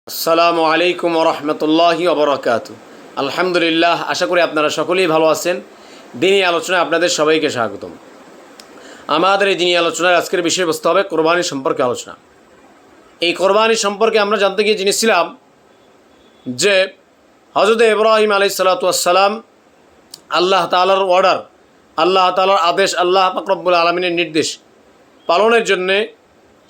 আসসালামু আলাইকুম ওরহমতুল্লাহি ওবরাকাতু। আলহামদুলিল্লাহ, আশা করি আপনারা সকলেই ভালো আছেন। দিনী আলোচনায় আপনাদের সবাইকে স্বাগতম। আমাদের এই দিনী আলোচনার আজকের বিষয়বস্তু হবে কোরবানি সম্পর্কে আলোচনা। এই কোরবানি সম্পর্কে আমরা জানতে গিয়ে জেনেছিলাম যে হযরত ইব্রাহিম আলাইহিস সালাতু ওয়াস সালাম আল্লাহ তাআলার অর্ডার, আল্লাহ তাআলার আদেশ, আল্লাহ পাক রব্বুল আলামিনের নির্দেশ পালনের জন্যে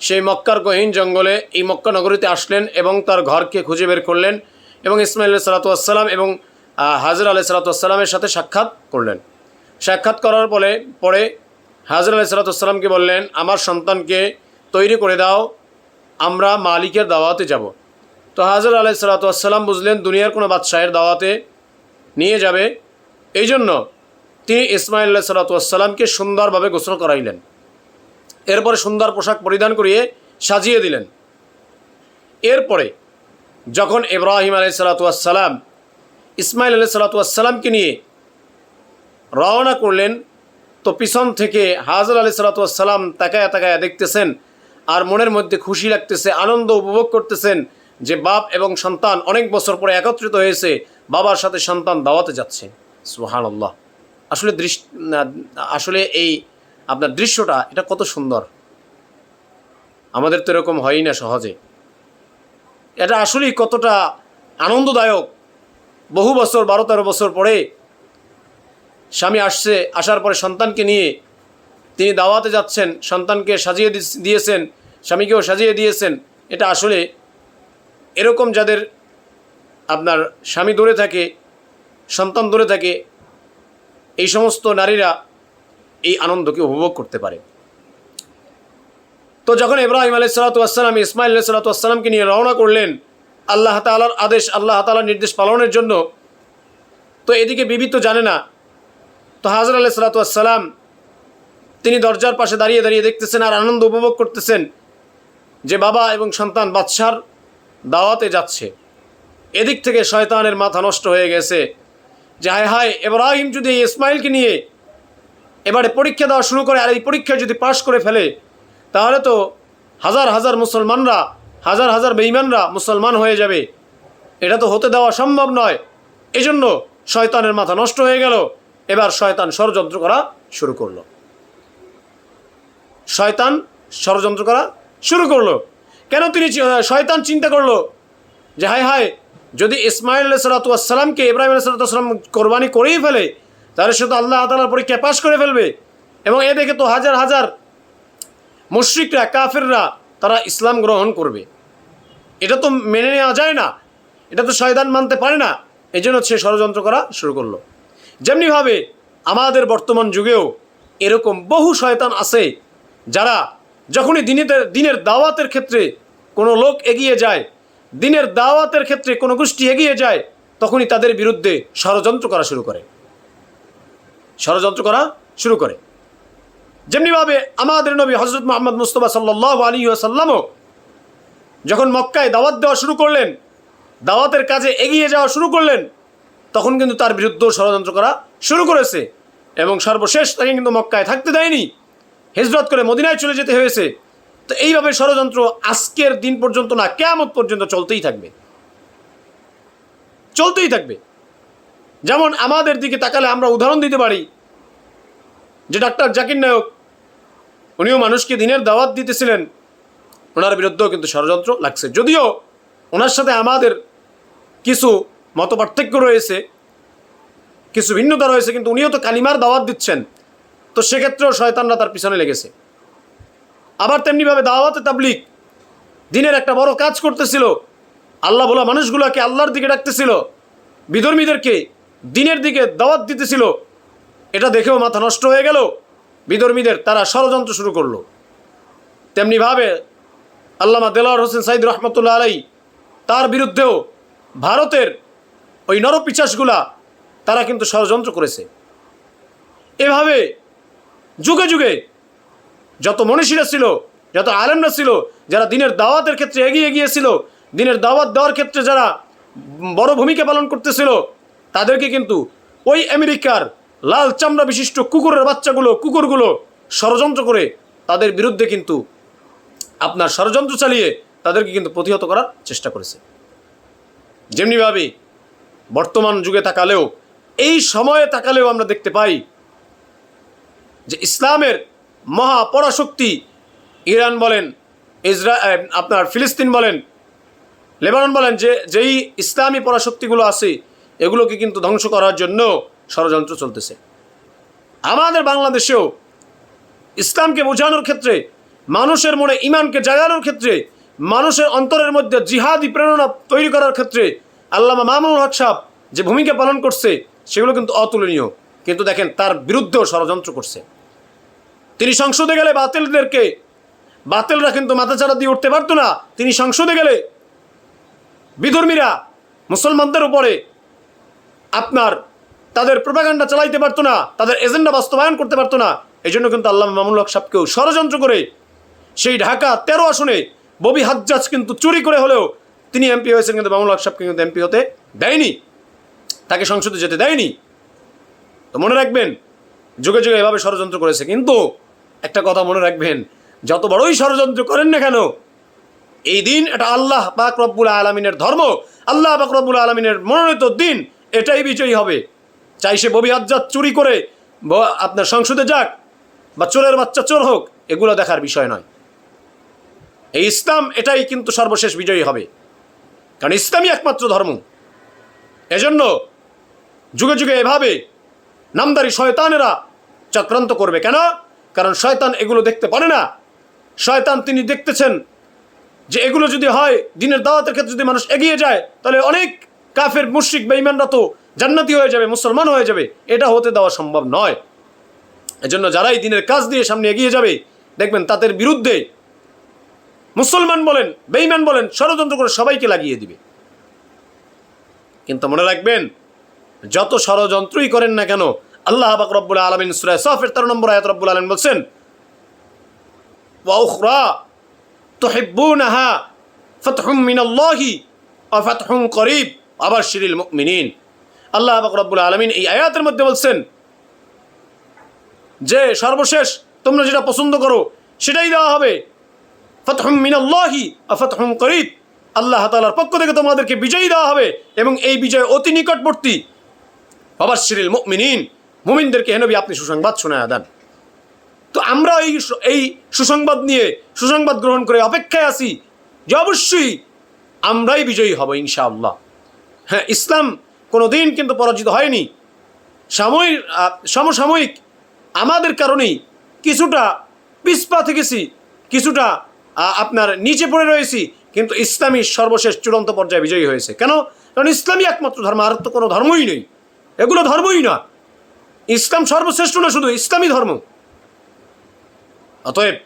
সেই মক্কার গহীন জঙ্গলে এই মক্কা নগরীতে আসলেন এবং তার ঘরকে খুঁজে বের করলেন এবং ইসমাইল আলাইহিস সালাতু ওয়াস সালাম এবং হাজরা আলাইহিস সালাতু ওয়াস সালামের সাথে সাক্ষাৎ করলেন। সাক্ষাৎ করার পরে হাজরা আলাইহিস সালাতু ওয়াস সালামকে বললেন, আমার সন্তানকে তৈরি করে দাও, আমরা মালিকের দাওয়াতে যাব। তো হাজরা আলাইহিস সালাতু ওয়াস সালাম বুঝলেন দুনিয়ার কোনো বাদশাহের দাওয়াতে নিয়ে যাবে, এই জন্য তিনি ইসমাইল আলাইহিস সালাতু ওয়াস সালামকে সুন্দরভাবে গোসল করাইলেন। এরপরে সুন্দর পোশাক পরিধান করিয়ে সাজিয়ে দিলেন। এরপরে যখন ইব্রাহিম আলাইহিস সালাতু ওয়াস সালাম ইসমাইল আলাইহিস সালাতু ওয়াস সালামকে নিয়ে রওনা করলেন, তো পিছন থেকে হাজরা আলাইহিস সালাতু ওয়াস সালাম তাকায়া তাকায়া দেখতেছেন আর মনের মধ্যে খুশি লাগতেছে, আনন্দ উপভোগ করতেছেন যে বাপ এবং সন্তান অনেক বছর পরে একত্রিত হয়েছে, বাবার সাথে সন্তান দাওয়াতে যাচ্ছে। সুবহানাল্লাহ। আসলে এই আপনার দৃশ্যটা এটা কত সুন্দর, আমাদের তো এরকম হয়ই না সহজে। এটা আসলেই কতটা আনন্দদায়ক। বহু বছর 12-13 বছর পরে স্বামী আসার পরে সন্তানকে নিয়ে তিনি দাওয়াতে যাচ্ছেন, সন্তানকে সাজিয়ে দিয়েছেন, স্বামীকেও সাজিয়ে দিয়েছেন। এটা আসলে এরকম যাদের আপনার স্বামী দূরে থাকে, সন্তান দূরে থাকে, এই সমস্ত নারীরা এই আনন্দকে উপভোগ করতে পারে। তো যখন ইব্রাহিম আলাইহিস সালাতু ওয়াস সালাম ইসমাইল আলাইহিস সালাতু ওয়াস সালামকে নিয়ে রওনা করলেন আল্লাহ তাআলার আদেশ, আল্লাহ তাআলার নির্দেশ পালনের জন্য, তো এদিকে বিবি তো জানে না। তো হাজরা আলাইহিস সালাতু ওয়াস সালাম তিনি দরজার পাশে দাঁড়িয়ে দাঁড়িয়ে দেখতেছেন আর আনন্দ উপভোগ করতেছেন যে বাবা এবং সন্তান বাদশার দাওয়াতে যাচ্ছে। এদিক থেকে শয়তানের মাথা নষ্ট হয়ে গেছে যে হায় হায়, ইব্রাহিম যদি ইসমাইলকে নিয়ে এবারে পরীক্ষা দেওয়া শুরু করে আর এই পরীক্ষায় যদি পাশ করে ফেলে, তাহলে তো হাজার হাজার মুসলমানরা, হাজার হাজার বেঈমানরা মুসলমান হয়ে যাবে, এটা তো হতে দেওয়া সম্ভব নয়। এই জন্য শয়তানের মাথা নষ্ট হয়ে গেল। এবার শয়তান ষড়যন্ত্র করা শুরু করলো। শয়তান ষড়যন্ত্র করা শুরু করলো। কেন শয়তান চিন্তা করলো যে হায় হায়, যদি ইসমাইল আলাইহিস সালাতু ওয়াস সালামকে ইব্রাহিম আলাইহিস সালাতু ওয়াস সালাম কোরবানি করেই ফেলে, তাহলে সে তো আল্লাহ তাআলার পরীক্ষায় পাশ করে ফেলবে এবং এ দেখে তো হাজার হাজার মুশরিকরা, কাফেররা তারা ইসলাম গ্রহণ করবে। এটা তো মেনে নেওয়া যায় না, এটা তো শয়তান মানতে পারে না। এই জন্য সে ষড়যন্ত্র করা শুরু করলো। যেমনিভাবে আমাদের বর্তমান যুগেও এরকম বহু শয়তান আছে যারা যখনই দিনের দাওয়াতের ক্ষেত্রে কোনো লোক এগিয়ে যায়, দিনের দাওয়াতের ক্ষেত্রে কোনো গোষ্ঠী এগিয়ে যায়, তখনই তাদের বিরুদ্ধে ষড়যন্ত্র করা শুরু করে। যেমনিভাবে আমাদের নবী হযরত মুহাম্মদ মুস্তাফা সাল্লাল্লাহু আলাইহি ওয়াসাল্লামও যখন মক্কায় দাওয়াত দেওয়া শুরু করলেন, দাওয়াতের কাজে এগিয়ে যাওয়া শুরু করলেন, তখন কিন্তু তার বিরুদ্ধেও ষড়যন্ত্র করা শুরু করেছে এবং সর্বশেষ তাকে কিন্তু মক্কায় থাকতে দেয়নি, হিজরত করে মদিনায় চলে যেতে হয়েছে। তো এইভাবে ষড়যন্ত্র আজকের দিন পর্যন্ত না, কিয়ামত পর্যন্ত চলতেই থাকবে। যেমন আমাদের দিকে তাকালে আমরা উদাহরণ দিতে পারি যে ডাক্তার জাকির নায়ক, উনিও মানুষকে দিনের দাওয়াত দিতেছিলেন, ওনার বিরুদ্ধেও কিন্তু ষড়যন্ত্র লাগছে। যদিও ওনার সাথে আমাদের কিছু মতপার্থক্য রয়েছে, কিছু ভিন্নতা রয়েছে, কিন্তু উনিও তো কালিমার দাওয়াত দিচ্ছেন, তো সেক্ষেত্রেও শয়তানরা তার পিছনে লেগেছে। আবার তেমনিভাবে দাওয়াতে তাবলীগ দিনের একটা বড় কাজ করতেছিল, আল্লাহ বলা মানুষগুলোকে আল্লাহর দিকে ডাকতেছিল, বিধর্মীদেরকে দিনের দিকে দাওয়াত দিতেছিল। এটা দেখেও মাথা নষ্ট হয়ে গেল বিধর্মীদের, তারা ষড়যন্ত্র শুরু করলো। তেমনিভাবে আল্লামা দেলোয়ার হোসেন সাঈদ রহমতুল্লাহ আলাইহি, তার বিরুদ্ধেও ভারতের ওই নরপিশাচগুলা তারা কিন্তু ষড়যন্ত্র করেছে। এভাবে যুগে যুগে যত মনীষীরা ছিল, যত আলেমরা ছিল, যারা দিনের দাওয়াতের ক্ষেত্রে এগিয়ে গিয়েছিল, দিনের দাওয়াত দেওয়ার ক্ষেত্রে যারা বড় ভূমিকা পালন করতেছিল, তাদেরকে কিন্তু ওই আমেরিকার লাল চামড়া বিশিষ্ট কুকুরগুলো ষড়যন্ত্র করে তাদের বিরুদ্ধে কিন্তু আপনার ষড়যন্ত্র চালিয়ে তাদেরকে কিন্তু প্রতিহত করার চেষ্টা করেছে। যেমনিভাবে বর্তমান যুগে তাকালেও, এই সময়ে তাকালেও আমরা দেখতে পাই যে ইসলামের মহা পরাশক্তি ইরান বলেন, আপনার ফিলিস্তিন বলেন, লেবানন বলেন, যেই ইসলামী পরাশক্তিগুলো আছে এগুলোকে কিন্তু ধ্বংস করার জন্য ষড়যন্ত্র চলতেছে। আমাদের বাংলাদেশেও ইসলামকে বোঝানোর ক্ষেত্রে, মানুষের মনে ইমানকে জাগানোর ক্ষেত্রে, মানুষের অন্তরের মধ্যে জিহাদি প্রেরণা তৈরি করার ক্ষেত্রে আল্লামা মামুনুল হক সাহেব যে ভূমিকা পালন করছে সেগুলো কিন্তু অতুলনীয়। কিন্তু দেখেন, তার বিরুদ্ধেও ষড়যন্ত্র করছে। তিনি সংসদে গেলে বাতিলরা কিন্তু মাথাচাড়া দিয়ে উঠতে পারতো না। তিনি সংসদে গেলে বিধর্মীরা মুসলমানদের উপরে তাদের প্রোপাগান্ডা চালাইতে পারতো না, তাদের এজেন্ডা বাস্তবায়ন করতে পারতো না। এই জন্য কিন্তু আল্লামা মামুনুল হক সাহেবকেও ষড়যন্ত্র করে সেই ঢাকা 13 আসনে ববি হাজ্জাজ কিন্তু চুরি করে হলেও তিনি এমপি হয়েছেন, কিন্তু মামুনুল হক সাহেবকে কিন্তু এমপি হতে দেয়নি, তাকে সংসদে যেতে দেয়নি। তো মনে রাখবেন, যুগে যুগে এভাবে ষড়যন্ত্র করেছে। কিন্তু একটা কথা মনে রাখবেন, যত বড়ই ষড়যন্ত্র করেন না কেন, এই দিন এটা আল্লাহ পাক রব্বুল আলামিনের ধর্ম, আল্লাহ পাক রব্বুল আলামিনের মনোনীত দিন, এটাই বিজয়ী হবে। চাই সে ববি হাজ্জাজ চুরি করে আপনার সংসদে যাক বা চোরের বাচ্চা চোর হোক, এগুলো দেখার বিষয় নয়। এই ইসলাম এটাই কিন্তু সর্বশেষ বিজয়ী হবে, কারণ ইসলামই একমাত্র ধর্ম। এজন্য যুগে যুগে এভাবে নামদারি শয়তানেরা চক্রান্ত করবে। কেন? কারণ শয়তান এগুলো দেখতে পারে না। শয়তান তিনি দেখতেছেন যে এগুলো যদি হয়, দিনের দাওয়াতের ক্ষেত্রে যদি মানুষ এগিয়ে যায়, তাহলে অনেক কাফের মুশরিক বেঈমানরা তো জান্নাতি হয়ে যাবে, মুসলমান হয়ে যাবে। এটা হতে দেওয়া সম্ভব নয়। এজন্য যারাই দিনের কাজ দিয়ে সামনে এগিয়ে যাবে, দেখবেন তাদের বিরুদ্ধে মুসলমান বলেন, বেঈমান বলেন, ষড়যন্ত্র করে সবাইকে লাগিয়ে দিবে। কিন্তু মনে রাখবেন, যত ষড়যন্ত্রই করেন না কেন, আল্লাহ পাক রব্বুল আলামিন সূরা সাফের 13 নম্বর আয়াত রব্বুল আলামিন বলছেন, ওয়া উখরা তুহিব্বুনাহা ফাতহুম মিনাল্লাহি ওয়া ফাতহুন করিব ওয়াবাশশিরিল মুমিনিন। আল্লাহ পাক রব্বুল আলামিন এই আয়াতের মধ্যে বলছেন যে সর্বশেষ তোমরা যেটা পছন্দ করো সেটাই দেওয়া হবে। ফাতহুম মিনাল্লাহি ওয়া ফাতহুন করিব, আল্লাহ তাআলার পক্ষ থেকে তোমাদেরকে বিজয় দেওয়া হবে এবং এই বিজয় অতি নিকটবর্তী। ওয়াবাশশিরিল মুমিনিন, মুমিনদেরকে হে নবী আপনি সুসংবাদ শোনায়া দেন। তো আমরা এই সুসংবাদ নিয়ে সুসংবাদ গ্রহণ করে অপেক্ষায় আছি যে অবশ্যই আমরাই বিজয়ী হব ইনশাআল্লাহ। হ্যাঁ, ইসলাম কোনোদিন কিন্তু পরাজিত হয়নি। সমসাময়িক আমাদের কারণেই কিছুটা পিছপা থেকেছি, কিছুটা আপনার নিচে পড়ে রয়েছি, কিন্তু ইসলামী সর্বশেষ চূড়ান্ত পর্যায়ে বিজয়ী হয়েছে। কেন? কারণ ইসলামই একমাত্র ধর্ম, আর তো কোনো ধর্মই নেই। এগুলো ধর্মই না, ইসলাম সর্বশ্রেষ্ঠ না, শুধু ইসলামী ধর্ম। অতএব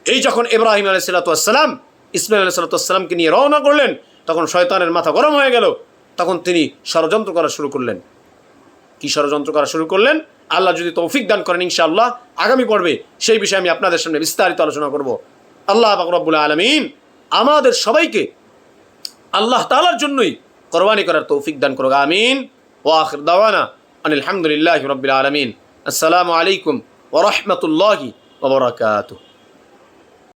এই যখন ইব্রাহিম আলাইহিসসালাম ইসমাঈল আলাইহিসসালামকে নিয়ে রওনা করলেন, তখন শয়তানের মাথা গরম হয়ে গেল। তখন তিনি ষড়যন্ত্র করা শুরু করলেন। কি ষড়যন্ত্র করা শুরু করলেন? আল্লাহ যদি তৌফিক দান করেন, ইনশাআল্লাহ আগামী পর্বে সেই বিষয়ে আমি আপনাদের সামনে বিস্তারিত আলোচনা করব। আল্লাহ পাক রব্বুল আলামিন আমাদের সবাইকে আল্লাহ তাআলার জন্যই কোরবানি করার তৌফিক দান করুক। আমিন। ওয়া আখির দাওয়ানা আনিল হামদুলিল্লাহি রাব্বিল আলামিন। আসসালামু আলাইকুম ওয়া রাহমাতুল্লাহি ওয়া বারাকাতুহু।